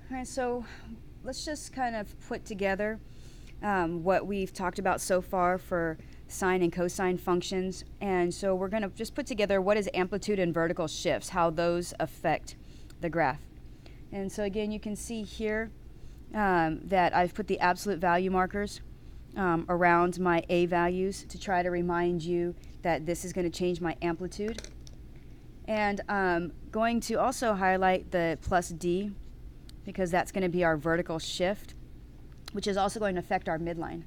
All right, so let's just kind of put together what we've talked about so far for sine and cosine functions. And so we're going to just put together what is amplitude and vertical shifts, how those affect the graph. And so again, you can see here that I've put the absolute value markers around my A values to try to remind you that this is going to change my amplitude. And I'm going to also highlight the plus D because that's going to be our vertical shift, which is also going to affect our midline.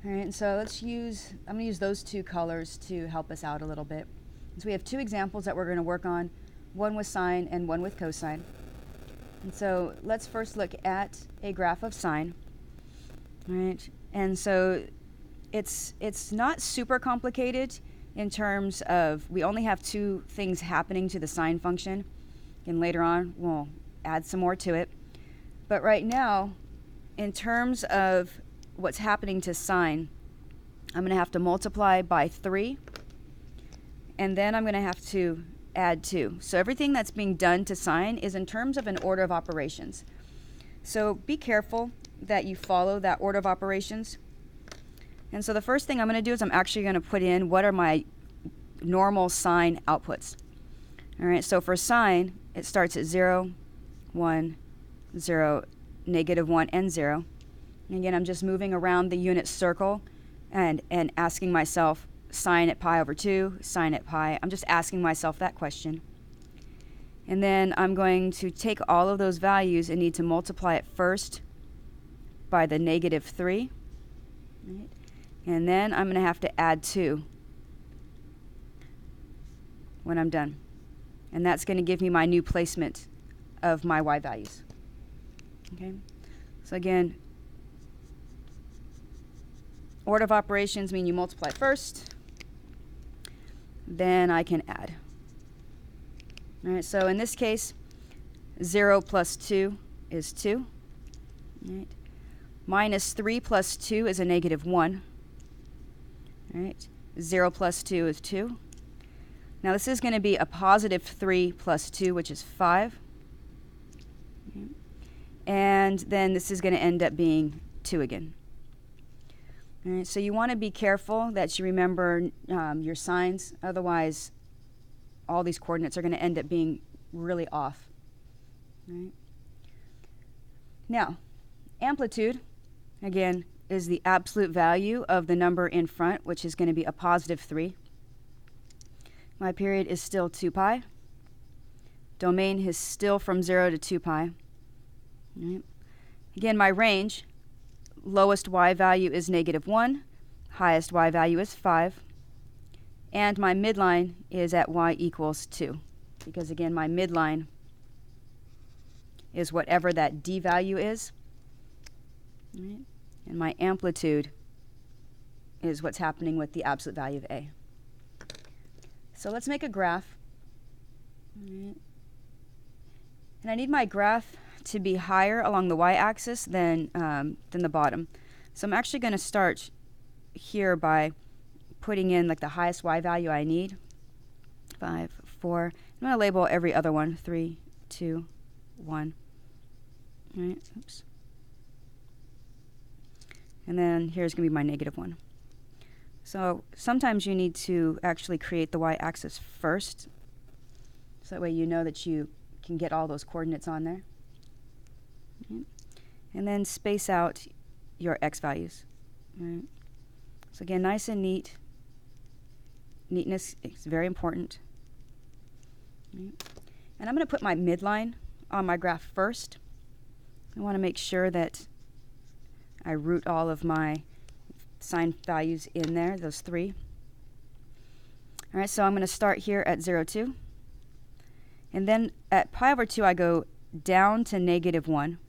All right, and so I'm going to use those two colors to help us out a little bit. So we have two examples that we're going to work on, one with sine and one with cosine. And so let's first look at a graph of sine. All right, and so it's not super complicated in terms of we only have two things happening to the sine function, and later on we'll add some more to it. But right now, in terms of what's happening to sine, I'm going to have to multiply by 3, and then I'm going to have to add 2. So everything that's being done to sine is in terms of an order of operations. So be careful that you follow that order of operations. And so the first thing I'm going to do is I'm actually going to put in what are my normal sine outputs. All right, so for sine, it starts at 0, 1, 0, -1, and 0. And again, I'm just moving around the unit circle and asking myself sine at pi over 2, sine at pi. I'm just asking myself that question. And then I'm going to take all of those values and need to multiply it first by the -3. Right? And then I'm going to have to add 2 when I'm done. And that's going to give me my new placement of my y values. Okay? So again, order of operations mean you multiply first, then I can add. All right, so in this case, 0 plus 2 is 2. All right. Minus 3 plus 2 is a -1. All right. 0 plus 2 is 2. Now this is going to be a positive 3 plus 2, which is 5. Okay. And then this is going to end up being 2 again. All right, so you want to be careful that you remember your signs. Otherwise, all these coordinates are going to end up being really off. All right. Now, amplitude, again, is the absolute value of the number in front, which is going to be a positive 3. My period is still 2 pi. Domain is still from 0 to 2 pi. All right. Again, my range, lowest y value is -1, highest y value is 5, and my midline is at y equals 2, because again, my midline is whatever that d value is, right? And my amplitude is what's happening with the absolute value of a. So let's make a graph. Right. And I need my graph to be higher along the y-axis than the bottom. So I'm actually going to start here by putting in like the highest y value I need. 5, 4. I'm going to label every other one. 3, 2, 1. All right. Oops. And then here's going to be my -1. So sometimes you need to actually create the y-axis first, so that way you know that you can get all those coordinates on there. Right. And then space out your x values. Right. So again, nice and neat. Neatness is very important. Right. And I'm going to put my midline on my graph first. I want to make sure that I root all of my sine values in there, those 3. All right, so I'm going to start here at 0, 2. And then at pi over 2, I go down to -1.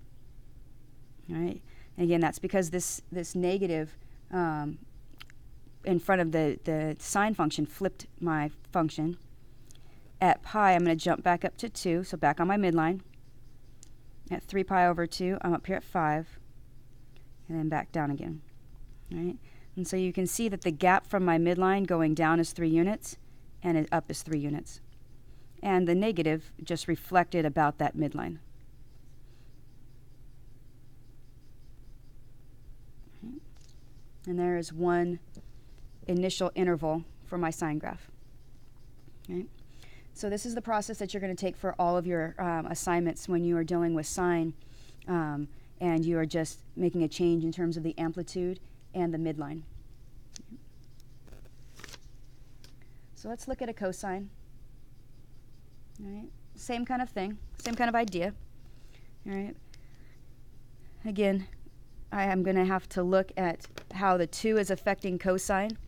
All right. And again, that's because this negative in front of the sine function flipped my function. At pi, I'm going to jump back up to 2, so back on my midline. At 3 pi over 2, I'm up here at 5, and then back down again. All right. And so you can see that the gap from my midline going down is 3 units, and up is 3 units. And the negative just reflected about that midline. And there is one initial interval for my sine graph. Okay. So this is the process that you're going to take for all of your assignments when you are dealing with sine, and you are just making a change in terms of the amplitude and the midline. So let's look at a cosine. All right. Same kind of thing, same kind of idea. All right. Again, I am going to have to look at how the 2 is affecting cosine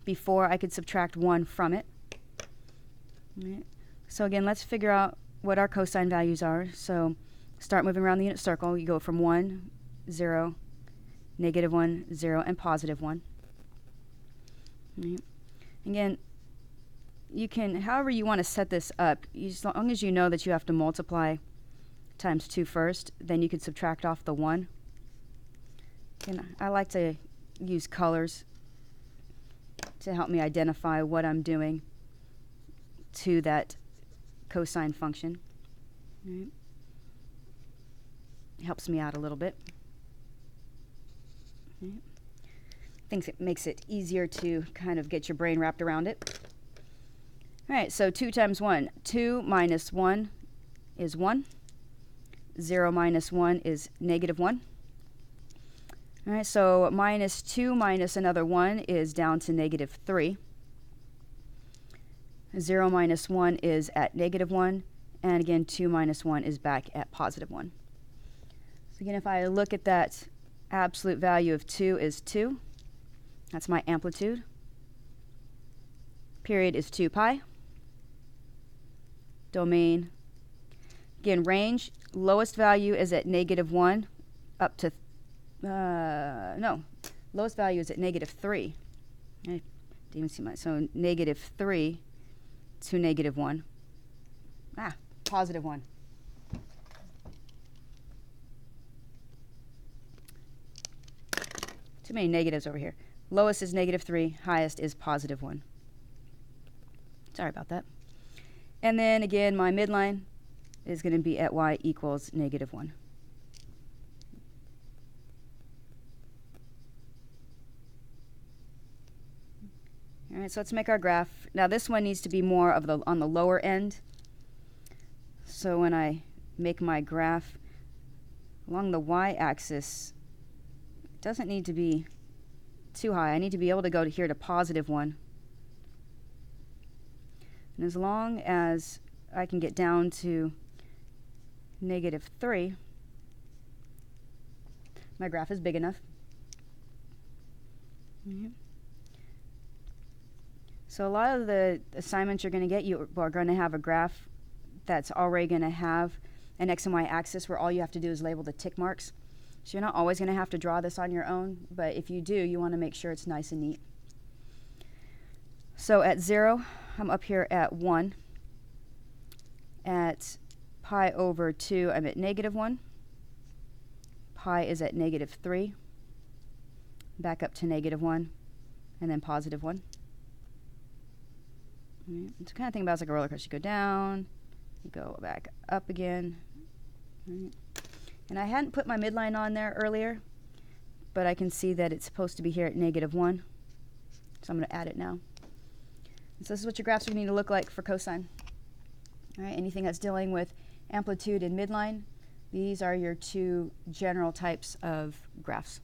before I could subtract 1 from it. All right. So again, let's figure out what our cosine values are. So start moving around the unit circle. You go from 1, 0, -1, 0, and +1. All right. Again, you can, however you want to set this up, as long as you know that you have to multiply times 2 first, then you could subtract off the 1. And I like to use colors to help me identify what I'm doing to that cosine function. Right. Helps me out a little bit. Right. Thinks it makes it easier to kind of get your brain wrapped around it. All right, so 2 times 1. 2 minus 1 is 1. 0 minus 1 is -1. All right, so minus 2 minus another 1 is down to -3. 0 minus 1 is at -1. And again, 2 minus 1 is back at +1. So again, if I look at that absolute value of 2 is 2. That's my amplitude. Period is 2 pi. Domain. Again, range, lowest value is at -1 up to, no, lowest value is at -3. I didn't even see my, so -3 to -1. +1. Too many negatives over here. Lowest is -3, highest is +1. Sorry about that. And then again, my midline is going to be at y equals -1. All right, so let's make our graph. Now this one needs to be more of the on the lower end. So when I make my graph along the y-axis, it doesn't need to be too high. I need to be able to go to here to +1. And as long as I can get down to -3, my graph is big enough. So a lot of the assignments you're going to get, you are going to have a graph that's already going to have an x and y axis where all you have to do is label the tick marks. So you're not always going to have to draw this on your own, but if you do, you want to make sure it's nice and neat. So at 0, I'm up here at 1. At pi over 2, I'm at -1. Pi is at -3. Back up to -1, and then +1. Right. So kind of think about it as like a roller coaster. You go down, you go back up again. Right. And I hadn't put my midline on there earlier, but I can see that it's supposed to be here at -1. So I'm going to add it now. And so this is what your graphs are going to need to look like for cosine. All right, anything that's dealing with amplitude and midline, these are your 2 general types of graphs.